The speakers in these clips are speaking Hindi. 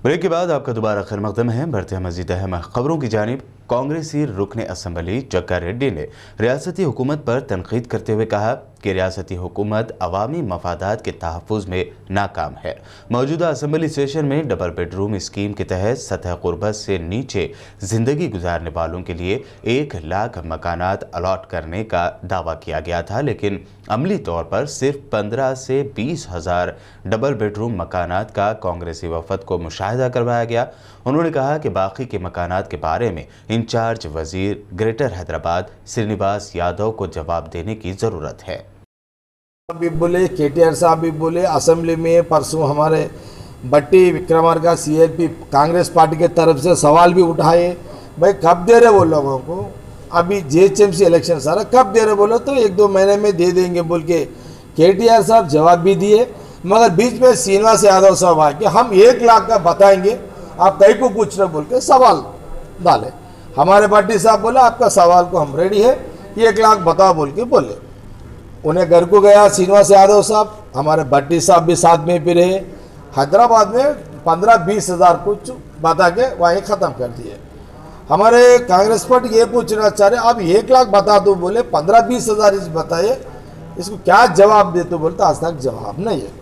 ब्रेक के बाद आपका दोबारा खैर मकदम है। बढ़ते हैं मजीद अहम खबरों की जानिब। कांग्रेसी रुकने असम्बली जग्गा रेड्डी ने रियासती हुकूमत पर तनकीद करते हुए कहा कि रियासती हुकूमत अवामी मफादात के तहफ़्फ़ुज़ में नाकाम है। मौजूदा असम्बली सेशन में डबल बेडरूम स्कीम के तहत सतह गुरबत से नीचे ज़िंदगी गुजारने वालों के लिए 1 लाख मकानात अलॉट करने का दावा किया गया था, लेकिन अमली तौर पर सिर्फ 15 से 20 हज़ार डबल बेडरूम मकानात का कांग्रेसी वफद को मुशाहिदा करवाया गया। उन्होंने कहा कि बाकी के मकानात के बारे में इंचार्ज वजीर ग्रेटर हैदराबाद श्रीनिवास यादव को जवाब देने की ज़रूरत है। भी बोले, केटीआर साहब भी बोले असेंबली में परसों, हमारे बट्टी विक्रमार्का सीएलपी कांग्रेस पार्टी के तरफ से सवाल भी उठाए, भाई कब दे रहे वो लोगों को, अभी जीएचएमसी इलेक्शन सारा कब दे रहे बोलो तो 1-2 महीने में दे देंगे बोल के केटीआर साहब जवाब भी दिए। मगर बीच में श्रीनिवास यादव साहब आके हम 1 लाख का बताएंगे, आप कहीं को पूछ रहे बोल के सवाल डाले। हमारे पार्टी साहब बोला आपका सवाल को हम रेडी है, 1 लाख बताओ बोल के बोले। उन्हें घर को गया श्रीनिवास यादव साहब, हमारे भट्टी साहब भी साथ में फिर रहे। हैदराबाद में 15-20 हज़ार कुछ बता के वहीं ख़त्म कर दिए। हमारे कांग्रेस पार्टी ये पूछना चाह रहे अब 1 लाख बता दो, बोले 15-20 हज़ार इस बताइए, इसको क्या जवाब दे तो बोलते आज तक जवाब नहीं है।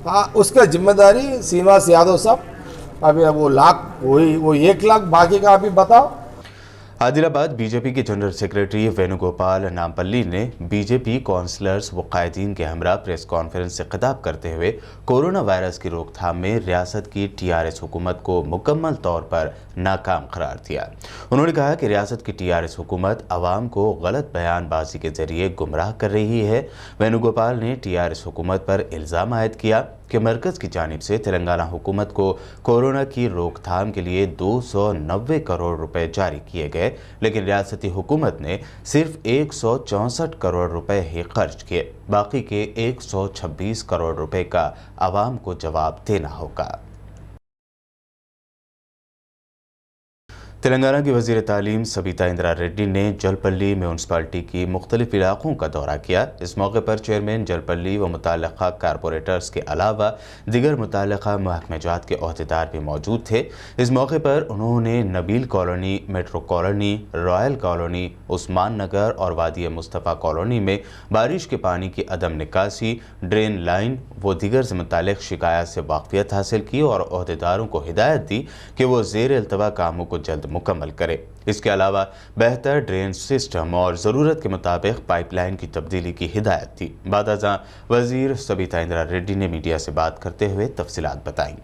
हाँ, उसका जिम्मेदारी श्रीनिवास यादव साहब, अभी वो लाख वही वो 1 लाख बाकी का अभी बताओ। आदिलाबाद बीजेपी के जनरल सेक्रेटरी वेणुगोपाल नामपल्ली ने बीजेपी काउंसलर्स व कायदीन के हमरा प्रेस कॉन्फ्रेंस से खिताब करते हुए कोरोना वायरस की रोकथाम में रियासत की टीआरएस हुकूमत को मुकम्मल तौर पर नाकाम करार दिया। उन्होंने कहा कि रियासत की टीआरएस हुकूमत आवाम को गलत बयानबाजी के जरिए गुमराह कर रही है। वेणुगोपाल ने टीआरएस हुकूमत पर इल्ज़ाम आयद किया कि मरकज़ की जानिब से तेलंगाना हुकूमत को कोरोना की रोकथाम के लिए 290 करोड़ रुपए जारी किए गए, लेकिन रियासती हुकूमत ने सिर्फ 164 करोड़ रुपए ही खर्च किए। बाकी के 126 करोड़ रुपए का आवाम को जवाब देना होगा। तेलंगाना की वज़ीर तालीम सबिता इंदिरा रेड्डी ने जलपल्ली म्यूनसिपालिटी की मुख्तलिफ इलाकों का दौरा किया। इस मौके पर चेयरमैन जलपल्ली व मुताल्लिक़ा कारपोरेटर्स के अलावा दीगर मुताल्लिक़ा महकमेजात के ओहदेदार भी मौजूद थे। इस मौके पर उन्होंने Nabeel colony, metro colony, royal colony, Usman Nagar और वादी मुस्तफ़ा कॉलोनी में बारिश के पानी की अदम निकासी, ड्रेन लाइन व दीगर से मुताल्लिक़ शिकायत से वाक़फ़ियत हासिल की और ओहदेदारों को हिदायत दी कि वो ज़ेर अल्तवा कामों को जल्द मुकम्मल करे। इसके अलावा बेहतर ड्रेन सिस्टम और ज़रूरत के मुताबिक पाइपलाइन की तब्दीली की हिदायत दी। बादअज़ां वज़ीर सबिता इंदिरा रेड्डी ने मीडिया से बात करते हुए तफसीलात बताई।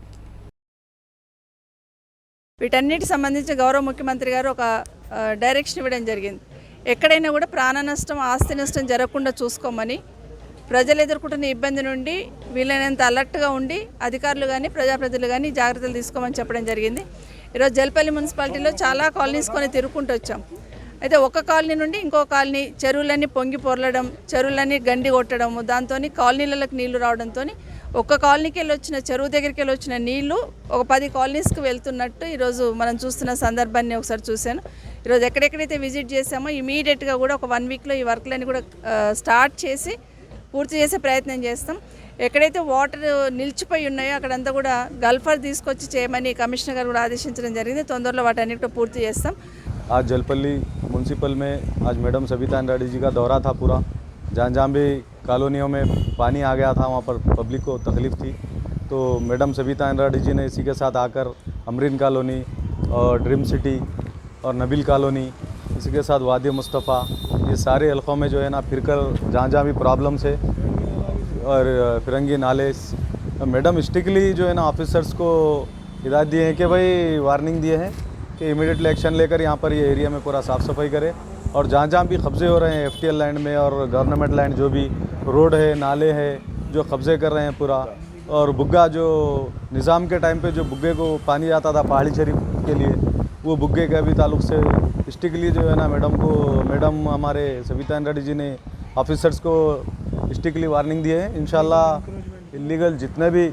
వీటన్నిటి సంబంధించి గౌరవ ముఖ్యమంత్రి గారు ఒక డైరెక్షన్ ఇవ్వడం జరిగింది. ఎక్కడైనా కూడా ప్రాణ నష్టం, ఆస్తి నష్టం జరగకుండా చూసుకోమని, ప్రజలు ఎదుర్కొంటున్న ఇబ్బంది నుండి వీలైనంత అలర్ట్గా ఉండి అధికారులు కానీ ప్రజాప్రతినిధులు కానీ జాగ్రత్తలు తీసుకోమని చెప్పడం జరిగింది. ఈరోజు జల్పల్లి మున్సిపాలిటీలో చాలా కాలనీస్ కొని తిరుగుకుంటూ వచ్చాం. అయితే ఒక కాలనీ నుండి ఇంకో కాలనీ చెరువులన్నీ పొంగి పొరలడం, చెరువులన్నీ గండి కొట్టడము, దాంతో కాలనీలకు నీళ్లు రావడంతో ఒక్క కాలనీకి వెళ్ళి వచ్చిన చెరువు దగ్గరికి వెళ్ళి వచ్చిన నీళ్లు ఒక 10 కాలనీస్కి వెళ్తున్నట్టు ఈరోజు మనం చూస్తున్న సందర్భాన్ని ఒకసారి చూశాను. ఈరోజు ఎక్కడెక్కడైతే విజిట్ చేసామో ఇమీడియట్గా కూడా ఒక 1 వీక్లో ఈ వర్క్లన్నీ కూడా స్టార్ట్ చేసి పూర్తి చేసే ప్రయత్నం చేస్తాం. ఎక్కడైతే వాటర్ నిలిచిపోయి ఉన్నాయో అక్కడంతా కూడా గల్ఫర్ తీసుకొచ్చి చేయమని కమిషనర్ గారు కూడా ఆదేశించడం జరిగింది. తొందరలో వాటన్నిటిని పూర్తి చేస్తాం. आज जलपल्ली म्यूनसिपल में आज मैडम सबिता इंदिरा रेड्डी जी का दौरा था पूरा, जहाँ भी कॉलोनियों में पानी आ गया था वहाँ पर पब्लिक को तकलीफ़ थी, तो मैडम सबिता इंदिरा रेड्डी जी ने इसी के साथ आकर अमरीन कॉलोनी और ड्रीम सिटी और नबील कॉलोनी, इसी के साथ वादी मुस्तफ़ा, ये सारे इलाकों में जो है ना फिर कर जहाँ भी प्रॉब्लम्स है और फिरंगी नाले, मैडम स्ट्रिक्टली जो है ना ऑफिसर्स को हिदायत दिए हैं कि भाई वार्निंग दिए हैं कि इमीडिएटली एक्शन लेकर यहाँ पर ये एरिया में पूरा साफ़ सफाई करें और जहाँ भी कब्ज़े हो रहे हैं एफटीएल लैंड में और गवर्नमेंट लैंड जो भी रोड है, नाले है जो कब्ज़े कर रहे हैं पूरा, और बुग्गा जो निज़ाम के टाइम पे जो बुग्गे को पानी जाता था पहाड़ी शरीफ के लिए, वो बुग्गे के भी ताल्लुक़ से स्ट्रिक्टली जो है ना मैडम हमारे सबिता इंदिरा रेड्डी जी ने ऑफिसर्स को स्ट्रिक्टली वार्निंग दिए हैं। इंशाल्लाह इलीगल जितने भी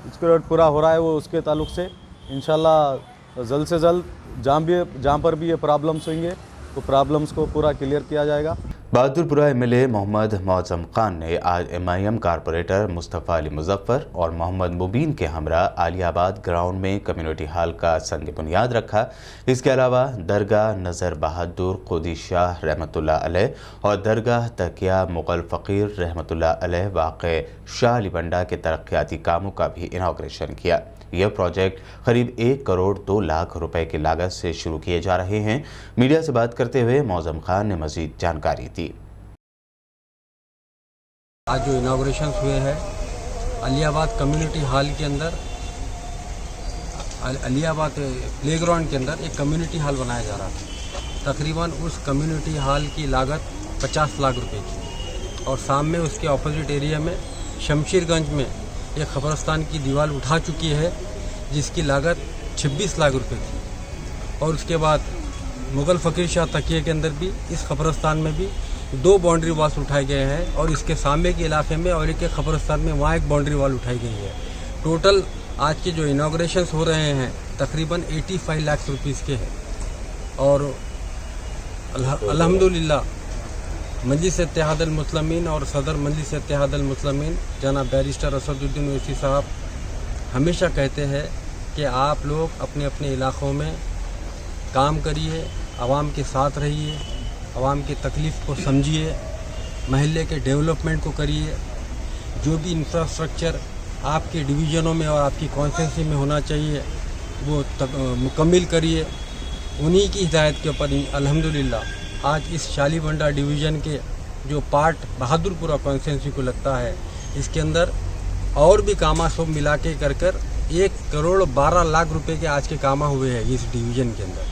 इसको पूरा हो रहा है वो उसके ताल्लुक़ से इंशाल्लाह जल्द से जल्द जहाँ पर भी ये प्रॉब्लम्स होंगे तो प्रॉब्लम्स को पूरा क्लियर किया जाएगा। बहादुरपुरा एमएलए मोहम्मद मौजम खान ने आज एमआईएम कारपोरेटर मुस्तफ़ा अली मुजफ्फर और मोहम्मद मुबीन के हमरा आलियाबाद ग्राउंड में कम्युनिटी हॉल का संग बुनियाद रखा। इसके अलावा दरगाह नज़र बहादुर खुदी शाह रहमतुल्लाह अलैह और दरगाह तकिया मुग़ल फ़कीर रहमतुल्लाह अलैह वाक़े शाह अली बंडा के तरक्याती कामों का भी इनाग्रेशन किया। यह प्रोजेक्ट करीब 1 करोड़ 2 लाख रुपए की लागत से शुरू किए जा रहे हैं। मीडिया से बात करते हुए मौजम खान ने मजीद जानकारी दी। आज जो इनाग्रेशन हुए हैं अलियाबाद कम्युनिटी हॉल के अंदर, अलियाबाद प्लेग्राउंड के अंदर एक कम्युनिटी हॉल बनाया जा रहा था। तकरीबन उस कम्युनिटी हॉल की लागत 50 लाख रुपए की, और सामने उसके ऑपोजिट एरिया में शमशीरगंज में एक कब्रिस्तान की दीवार उठा चुकी है जिसकी लागत 26 लाख रुपए थी। और उसके बाद मुग़ल फ़कीर शाह तकिए के अंदर भी इस कब्रिस्तान में भी 2 बाउंड्री वॉल्स उठाए गए हैं, और इसके सामने के इलाके में और एक कब्रिस्तान में वहाँ एक बाउंड्री वॉल उठाई गई है। टोटल आज के जो इनाग्रेशन हो रहे हैं तकरीबन 85 लाख रुपीज़ के हैं। और अल्हम्दुलिल्लाह मजलिस इत्तेहादुल मुस्लिमीन और सदर मजलिस इत्तेहादुल मुस्लिमीन जनाब बैरिस्टर असदुद्दीन ओवैसी साहब हमेशा कहते हैं कि आप लोग अपने अपने इलाक़ों में काम करिए, आवाम के साथ रहिए, आवाम की तकलीफ़ को समझिए, महल्ले के डेवलपमेंट को करिए। जो भी इंफ्रास्ट्रक्चर आपके डिवीज़नों में और आपकी कॉन्स्टिट्यूंसी में होना चाहिए वो मुकम्मिल करिए। उन्हीं की हिदायत के ऊपर अल्हम्दुलिल्लाह आज इस शालीबंडा डिवीज़न के जो पार्ट बहादुरपुरा कॉन्स्टिट्यूंसी को लगता है इसके अंदर और भी कामा सब मिला के कर 1 करोड़ 12 लाख रुपए के आज के कामा हुए हैं इस डिवीज़न के अंदर।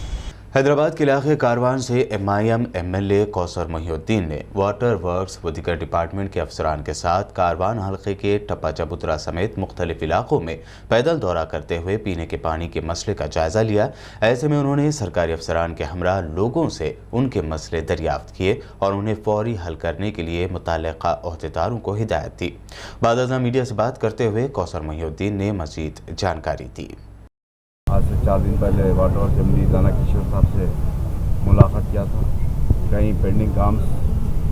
हैदराबाद के इलाके कारवान से एमआईएम एमएलए कौसर मोहिउद्दीन ने वाटर वर्क्स व दीगर डिपार्टमेंट के अफसरान के साथ कारवान हल्के के टप्पा चबूतरा समेत मुख्तलिफ इलाकों में पैदल दौरा करते हुए पीने के पानी के मसले का जायजा लिया। ऐसे में उन्होंने सरकारी अफसरान के हमरा लोगों से उनके मसले दरियाफ्त किए और उन्हें फौरी हल करने के लिए मुतल्लिका ओहदेदारों को हिदायत दी। बाद मीडिया से बात करते हुए कौसर मोहिउद्दीन ने मजीद जानकारी दी। आज से 4 दिन पहले वाटर वर्क्स एमडी दाना किशोर साहब से मुलाकात किया था। कई पेंडिंग काम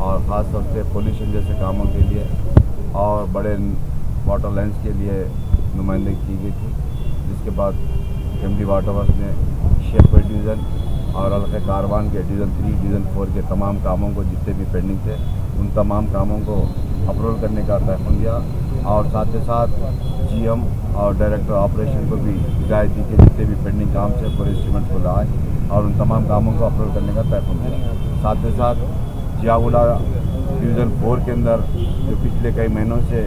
और ख़ास तौर से पोल्यूशन जैसे कामों के लिए और बड़े वाटर लाइन्स के लिए नुमाइंदगी की गई थी, जिसके बाद एमडी वाटर वर्क्स ने शेखपुर डिवीज़न और हल्के कारवान के डिवीज़न 3 डिवीज़न 4 के तमाम कामों को जितने भी पेंडिंग थे उन तमाम कामों को अप्रूवल करने का तयफ़ुन दिया, और साथ ही साथ जीएम और डायरेक्टर ऑपरेशन को भी हिदायत दी कि जितने भी पेंडिंग काम से पूरे इंस्ट्रूमेंट को लाए और उन तमाम कामों को अप्रूवल करने का तयफ़ुन दिया। साथ ही साथ जियागुला डिवीज़न 4 के अंदर जो पिछले कई महीनों से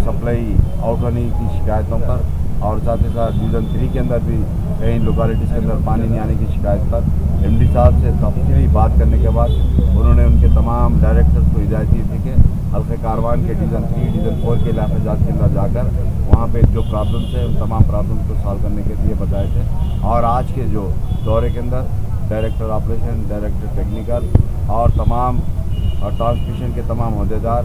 सप्लाई आउट होने की शिकायतों पर, और साथ ही साथ डिवीज़न 3 के अंदर भी कई लोकेलिटीज़ के अंदर पानी नहीं आने की शिकायत पर एमडी साहब से तफसीली बात करने के बाद उन्होंने उनके तमाम डायरेक्टर्स को हिदायत दी थी कि हल्के कारवान के डिवीज़न 3 डिवीज़न 4 के इलाके के अंदर जाकर वहाँ पे जो प्रॉब्लम्स है उन तमाम प्रॉब्लम्स को सॉल्व करने के लिए बताए थे। और आज के जो दौरे के अंदर डायरेक्टर ऑपरेशन, डायरेक्टर टेक्निकल और तमाम ट्रांसमिशन के तमाम अहदेदार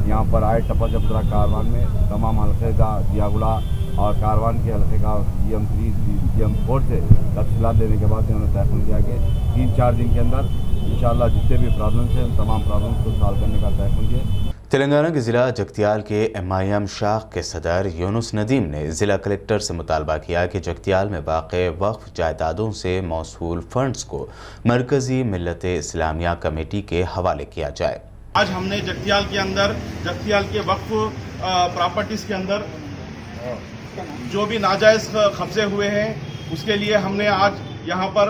यहाँ पर आए टप्पा चबूतरा कारवान में। तमाम हल्के का जियागुला और कारवान के हल्के का GM 3 GM 4 से तफसीलात देने के बाद उन्होंने तयफ़ुन किया कि 3-4 दिन के अंदर इंशाअल्लाह जितने भी प्रॉब्लम्स हैं उन तमाम प्रॉब्लम्स को सॉल्व करने का तयफ़ुन किया। तेलंगाना के ज़िला जगतियाल के एमआईएम शाख के सदर यूनुस नदीम ने ज़िला कलेक्टर से मुतालबा किया कि जगतियाल में वाक़े वक्फ जायदादों से मौसूल फ़ंड्स को मरकज़ी मिल्लत इस्लामिया कमेटी के हवाले किया जाए। आज हमने जगतियाल के अंदर जगतियाल के वक्फ प्रॉपर्टीज़ के अंदर जो भी नाजायज़ कब्जे हुए हैं उसके लिए हमने आज यहाँ पर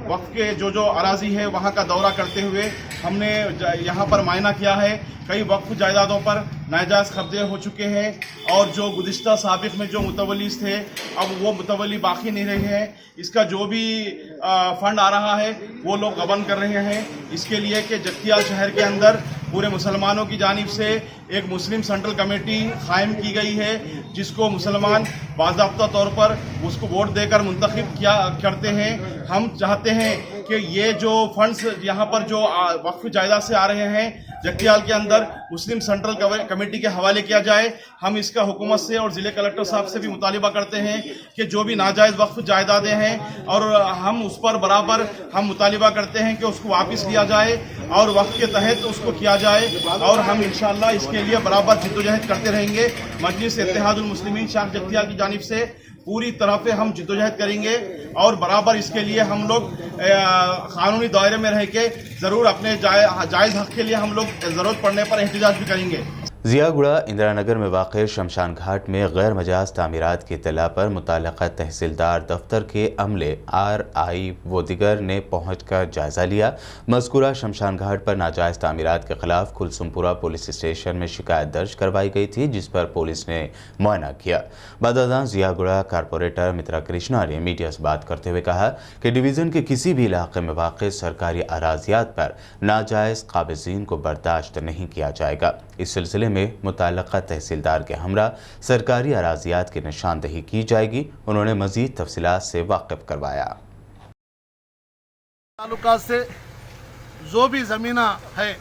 वक्फ के जो अराजी है वहाँ का दौरा करते हुए हमने यहाँ पर मायना किया है। कई वक्फ जायदादों पर नाजायज़ कब्जे हो चुके हैं और जो गुज़िश्ता साबिक़ में जो मुतवल्लीस थे अब वो मुतवल्ली बाकी नहीं रहे हैं। इसका जो भी फ़ंड आ रहा है वो लोग गबन कर रहे हैं। इसके लिए कि जगतियाल शहर के अंदर पूरे मुसलमानों की जानिब से एक मुस्लिम सेंट्रल कमेटी कायम की गई है, जिसको मुसलमान बाज़ाब्ता तौर पर उसको वोट देकर मुंतखब करते हैं। हम चाहते हैं कि ये जो फंड्स यहाँ पर जो वक्फ जायदाद से आ रहे हैं जगतियाल के अंदर मुस्लिम सेंट्रल कमेटी के हवाले किया जाए। हम इसका हुकूमत से और ज़िले कलेक्टर साहब से भी मुतालिबा करते हैं कि जो भी नाजायज़ वक्फ जायदादें हैं और हम उस पर बराबर हम मुतालिबा करते हैं कि उसको वापस लिया जाए और वक्त के तहत उसको किया जाए और हम इंशाअल्लाह इसके लिए बराबर जिद्दोजहद करते रहेंगे। मजलिस इत्तेहादुल मुस्लिमीन शाख जगतियाल की जानिब से पूरी तरह से हम जिद्दोजहद करेंगे और बराबर इसके लिए हम लोग कानूनी दायरे में रह के ज़रूर अपने जायज़ हक़ के लिए हम लोग ज़रूरत पड़ने पर एहतजाज भी करेंगे। जियागुड़ा इंदिरा नगर में वाक़ शमशान घाट में गैर मजाज तामीरात की इत्तला पर मुतल्लक़ा तहसीलदार दफ्तर के अमले RI व दिगर ने पहुँच कर जायज़ा लिया। मज़कूरा शमशान घाट पर नाजायज़ तामीरात के ख़िलाफ़ कुलसुमपुरा पुलिस स्टेशन में शिकायत दर्ज करवाई गई थी, जिस पर पुलिस ने मुआयना किया। बादशाह जियागुड़ा कारपोरेटर मित्रा कृष्णा ने मीडिया से बात करते हुए कहा कि डिवीज़न के किसी भी इलाके में वाक़ सरकारी अराज़ियात पर नाजायज़ काबिज़ीन को बर्दाश्त नहीं किया जाएगा। इस सिलसिले में मुतल्लक़ा तहसीलदार के हमरा सरकारी अराज़ियात की निशानदही की जाएगी। उन्होंने मज़ीद तफसीलात से वाकिफ़ करवाया। तालुका से जो भी ज़मीन है,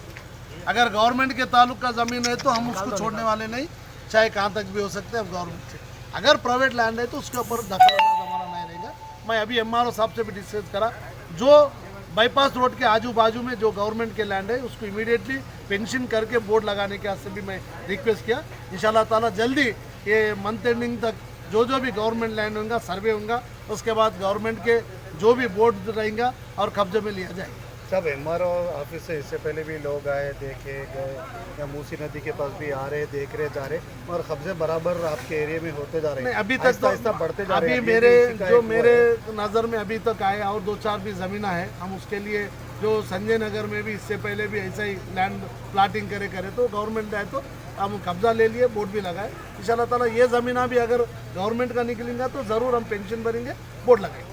अगर गवर्नमेंट के ताल्लुक का ज़मीन है तो हम उसको छोड़ने वाले नहीं, चाहे कहाँ तक भी हो सकते हैं गवर्नमेंट से। अगर प्राइवेट लैंड है तो उसके ऊपर दखल हमारा नहीं रहेगा। मैं अभी MRO साहब से भी डिस्कस करा, जो बाईपास रोड के आजू बाजू में जो गवर्नमेंट के लैंड है उसको इमीडिएटली पेंशन करके बोर्ड लगाने के वास्ते भी मैं रिक्वेस्ट किया। इंशाल्लाह ताला जल्दी ये मंथ एंडिंग तक जो भी गवर्नमेंट लैंड होगा सर्वे होगा, उसके बाद गवर्नमेंट के जो भी बोर्ड रहेगा और कब्जे में लिया जाएगा। सब MRO ऑफिस से इससे पहले भी लोग आए, देखे गए, या मूसी नदी के पास भी आ रहे, देख रहे, जा रहे, और कब्जे बराबर आपके एरिया में होते जा रहे हैं। अभी तक तो बढ़ते जा रहे हैं। अभी मेरे नज़र में अभी तक आए और 2-4 भी ज़मीन है, हम उसके लिए जो संजय नगर में भी इससे पहले भी ऐसा ही लैंड प्लाटिंग करे तो गवर्नमेंट आए तो हम कब्जा ले लिए, बोर्ड भी लगाए। इंशाल्लाह ताला ये ज़मीन भी अगर गवर्नमेंट का निकलेंगे तो ज़रूर हम पेंशन भरेंगे, बोर्ड लगाएंगे।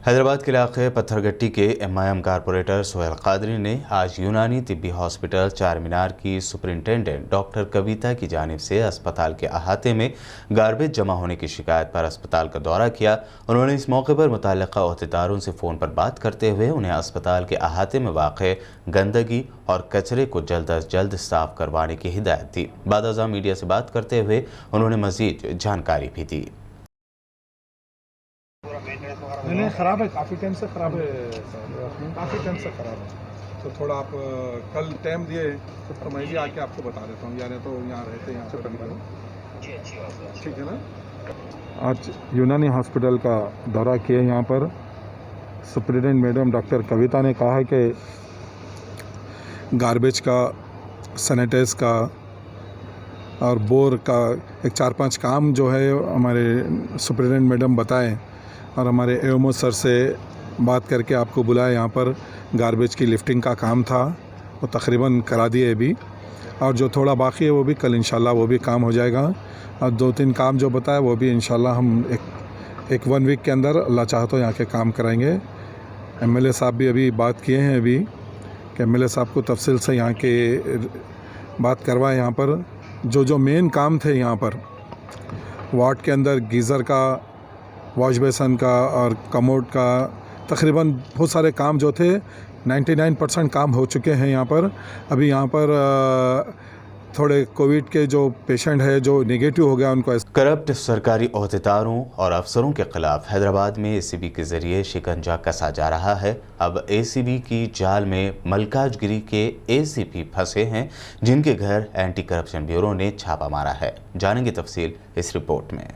हैदराबाद के इलाके पत्थरगट्टी के MIM कारपोरेटर सोहेल कादरी ने आज यूनानी तिब्बी हॉस्पिटल चार मीनार की सुपरिंटेंडेंट डॉक्टर कविता की जानिब से अस्पताल के अहाते में गार्बेज जमा होने की शिकायत पर अस्पताल का दौरा किया। उन्होंने इस मौके पर मुतल्लिका अहदेदारों से फ़ोन पर बात करते हुए उन्हें अस्पताल के अहाते में वाक़ गंदगी और कचरे को जल्द अज जल्द साफ करवाने की हिदायत दी। बादशाह मीडिया से बात करते हुए उन्होंने मज़ीद जानकारी भी दी। नहीं ख़राब है, काफ़ी टाइम से ख़राब है, काफ़ी टाइम से ख़राब है। तो थोड़ा आप कल टाइम दिए तो मैं भी आके आपको बता देता हूँ, यार तो यहाँ रहते यहाँ से पहले, ठीक है ना। आज यूनानी हॉस्पिटल का दौरा किए, यहाँ पर सुप्रिटेंडेंट मैडम डॉक्टर कविता ने कहा है कि गार्बेज का, सैनिटाइज का और बोर का एक 4-5 काम जो है हमारे सुप्रिटेंडेंट मैडम बताएं, और हमारे AMO सर से बात करके आपको बुलाया। यहाँ पर गार्बेज की लिफ्टिंग का काम था, वो तकरीबन करा दिए अभी, और जो थोड़ा बाकी है वो भी कल इंशाल्लाह वो भी काम हो जाएगा। और 2-3 काम जो बताया वो भी इंशाल्लाह हम एक 1 वीक के अंदर अल्लाह चाहे तो यहाँ के काम कराएंगे। MLA साहब भी अभी बात किए हैं अभी कि MLA साहब को तफसील से यहाँ के बात करवाएं। यहाँ पर जो मेन काम थे यहाँ पर वार्ड के अंदर गीज़र का, वॉश बेसन का और कमोड का, तकरीबन बहुत सारे काम जो थे 99% काम हो चुके हैं यहाँ पर। अभी यहाँ पर थोड़े कोविड के जो पेशेंट है जो नेगेटिव हो गया उनको। करप्ट सरकारी अहदेदारों और अफसरों के खिलाफ हैदराबाद में ACB के जरिए शिकंजा कसा जा रहा है। अब ACB की जाल में मलकाजगिरी के ACP फंसे हैं, जिनके घर एंटी करप्शन ब्यूरो ने छापा मारा है। जानेंगे तफसील इस रिपोर्ट में।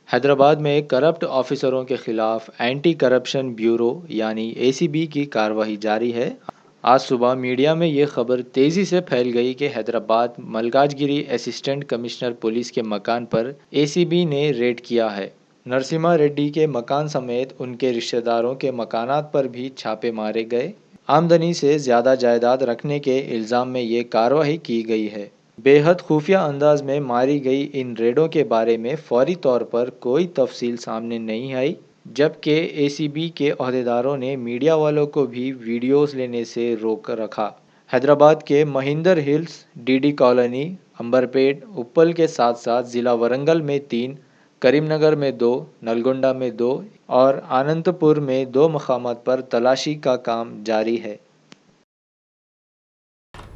हैदराबाद में करप्ट ऑफिसरों के खिलाफ एंटी करप्शन ब्यूरो यानी ACB की कार्रवाई जारी है। आज सुबह मीडिया में ये खबर तेज़ी से फैल गई कि Hyderabad Malkajgiri assistant commissioner police के मकान पर ACB ने रेड किया है। नरसिम्हा रेड्डी के मकान समेत उनके रिश्तेदारों के मकानात पर भी छापे मारे गए। आमदनी से ज़्यादा जायदाद रखने के इल्ज़ाम में ये कार्रवाई की गई है। बेहद खुफिया अंदाज में मारी गई इन रेडों के बारे में फौरी तौर पर कोई तफसील सामने नहीं आई, जबकि ACB के अहदेदारों ने मीडिया वालों को भी वीडियोस लेने से रोक रखा। हैदराबाद के Mahendra hills, DD colony, Amberpet, Uppal के साथ साथ ज़िला वरंगल में 3, करीमनगर में 2, नलगोंडा में 2 और आनंतपुर में 2 मकामात पर तलाशी का काम जारी है।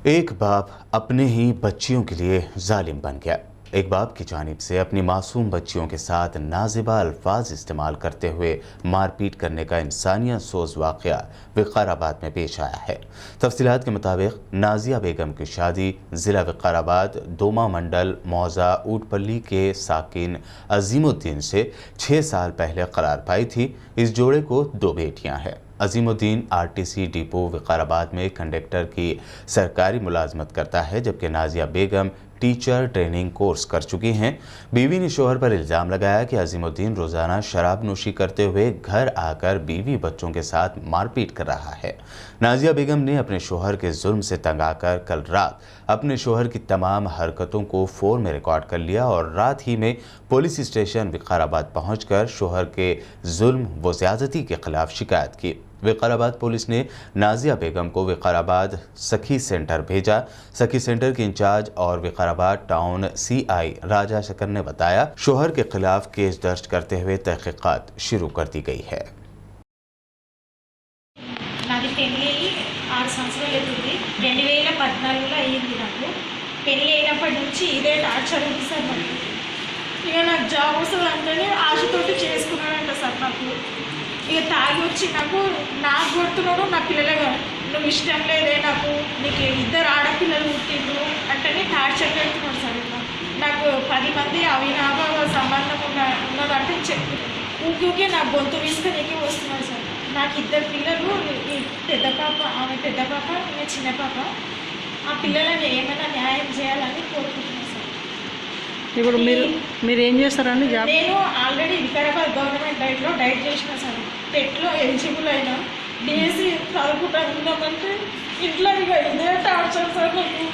एक बाप अपने ही बच्चियों के लिए जालिम बन गया। एक बाप की जानिब से अपनी मासूम बच्चियों के साथ नाजिबा अल्फाज इस्तेमाल करते हुए मारपीट करने का इंसानियत सोज वाक़या विकाराबाद में पेश आया है। तफसीलात के मुताबिक नाजिया बेगम की शादी ज़िला विकाराबाद दोमा मंडल मौज़ा ऊटपल्ली के साकिन अजीमुद्दीन से 6 साल पहले करार पाई थी। इस जोड़े को 2 बेटियां हैं। अजीमुद्दीन आरटीसी डिपो विकाराबाद में कंडक्टर की सरकारी मुलाजमत करता है, जबकि नाजिया बेगम टीचर ट्रेनिंग कोर्स कर चुकी हैं। बीवी ने शोहर पर इल्ज़ाम लगाया कि अजीमुद्दीन रोज़ाना शराब नोशी करते हुए घर आकर बीवी बच्चों के साथ मारपीट कर रहा है। नाजिया बेगम ने अपने शोहर के जुल्म से तंग आकर कल रात अपने शोहर की तमाम हरकतों को फ़ोन में रिकॉर्ड कर लिया और रात ही में पुलिस स्टेशन विकाराबाद पहुंचकर शोहर के जुल्म व ज़्यादती के खिलाफ शिकायत की। विकाराबाद पुलिस ने नाजिया बेगम को विकाराबाद सखी सेंटर भेजा। सखी सेंटर के इंचार्ज और विकाराबाद टाउन सीआई राजा शकर ने बताया, शोहर के खिलाफ केस दर्ज करते हुए तहकीकात शुरू कर दी गई है। నాది పెళ్లి అయ్యి 6 సంవత్సరాలు అవుతుంది. 2014లో అయ్యింది నాకు. పెళ్లి అయినప్పటి నుంచి ఇదే టార్చర్ ఉంది సార్ నాకు. ఇక నాకు జాబ్ వస్తుంది అంటేనే ఆశతోటి చేసుకున్నాడంట సార్ నాకు. ఇక తాగి వచ్చి నాకు కొడుతున్నాడు, నా పిల్లలే నువ్వు ఇష్టం లేదే నాకు, నీకు 2 ఆడపిల్లలు పుట్టిండ్రు అంటేనే టార్చర్ పెడుతున్నాడు సార్. నాకు 10 మంది అవినాభావ సంబంధం ఉన్నదంటే చెప్పి ఊకే నా గొంతు వీసుకొని వస్తున్నాడు సార్. నాకు 2 పిల్లలు, పెద్ద పాప, ఆమె పెద్ద పాప, ఈమె చిన్న పాప. ఆ పిల్లలని ఏమైనా న్యాయం చేయాలని కోరుకుంటున్నాను సార్. ఇప్పుడు మీరు ఏం చేస్తారండి జాబ్? నేను ఆల్రెడీ వికారాబాద్ గవర్నమెంట్ డైట్లో డైట్ చేసిన సార్. పెట్లో ఎలిజిబుల్ అయినా డిఎస్సి చదువుకుంటా ఉందామంటే ఇంట్లో ఇక ఇదే టార్చర్ సార్. నాకు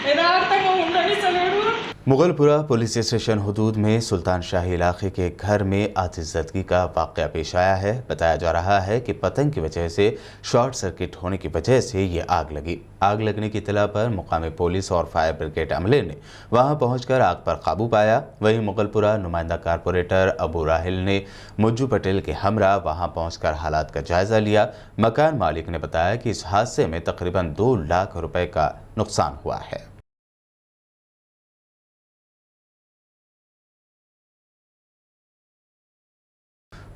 యథార్థంగా ఉండని సలేడు. मुगलपुरा पुलिस स्टेशन हुदूद में सुल्तान शाही इलाके के घर में आतिशज़दगी का वाक़या पेश आया है। बताया जा रहा है कि पतंग की वजह से शॉर्ट सर्किट होने की वजह से ये आग लगी। आग लगने की इत्तला पर मुकामी पुलिस और फायर ब्रिगेड अमले ने वहां पहुंचकर आग पर काबू पाया। वहीं मुगलपुरा नुमाइंदा कारपोरेटर अबू राहिल ने मुज्जू पटेल के हमरा वहां पहुंचकर हालात का जायज़ा लिया। मकान मालिक ने बताया कि इस हादसे में तकरीबन 2 लाख रुपए का नुकसान हुआ है।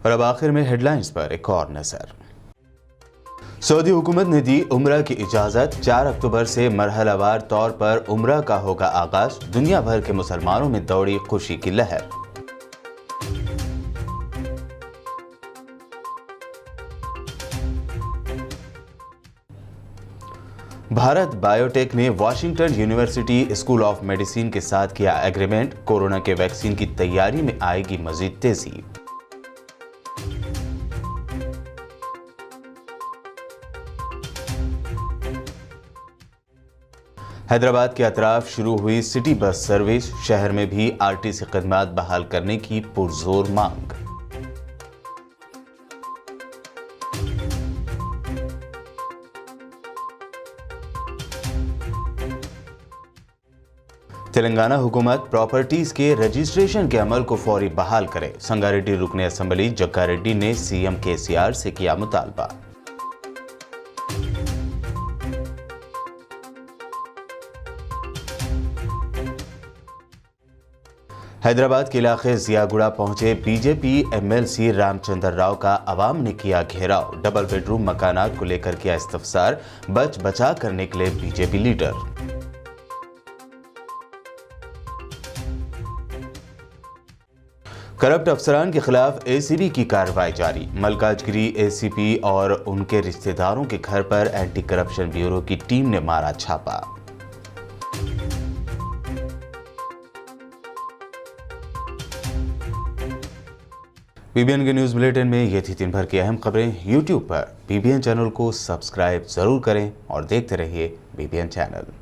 और अब आखिर में हेडलाइंस पर एक और नजर। सऊदी हुकूमत ने दी उम्रा की इजाज़त। 4 अक्टूबर से मरहलावार तौर पर उम्रा का होगा आगाज। दुनिया भर के मुसलमानों में दौड़ी खुशी की लहर। भारत बायोटेक ने Washington university school of medicine के साथ किया एग्रीमेंट। कोरोना के वैक्सीन की तैयारी में आएगी मजीद तेजी। हैदराबाद के अतराफ शुरू हुई सिटी बस सर्विस। शहर में भी आरटीसी खदमात बहाल करने की पुरजोर मांग। तेलंगाना हुकूमत प्रॉपर्टीज के रजिस्ट्रेशन के अमल को फौरी बहाल करे। संगारेड्डी रुकने असेंबली जग्गारेड्डी ने सीएम केसीआर से किया मुतालबा। हैदराबाद के इलाके जियागुड़ा पहुंचे बीजेपी एमएलसी रामचंद्र राव का अवाम ने किया घेराव। डबल बेडरूम मकानात को लेकर किया इस्तफसार। बचा कर निकले बीजेपी लीडर। करप्ट अफसरान के खिलाफ एसीबी की कार्रवाई जारी। मलकाजगिरी एसीपी और उनके रिश्तेदारों के घर पर एंटी करप्शन ब्यूरो की टीम ने मारा छापा। बीबीएन के न्यूज़ बुलेटिन में ये थी दिन भर की अहम खबरें। यूट्यूब पर बीबीएन चैनल को सब्सक्राइब जरूर करें और देखते रहिए बीबीएन चैनल।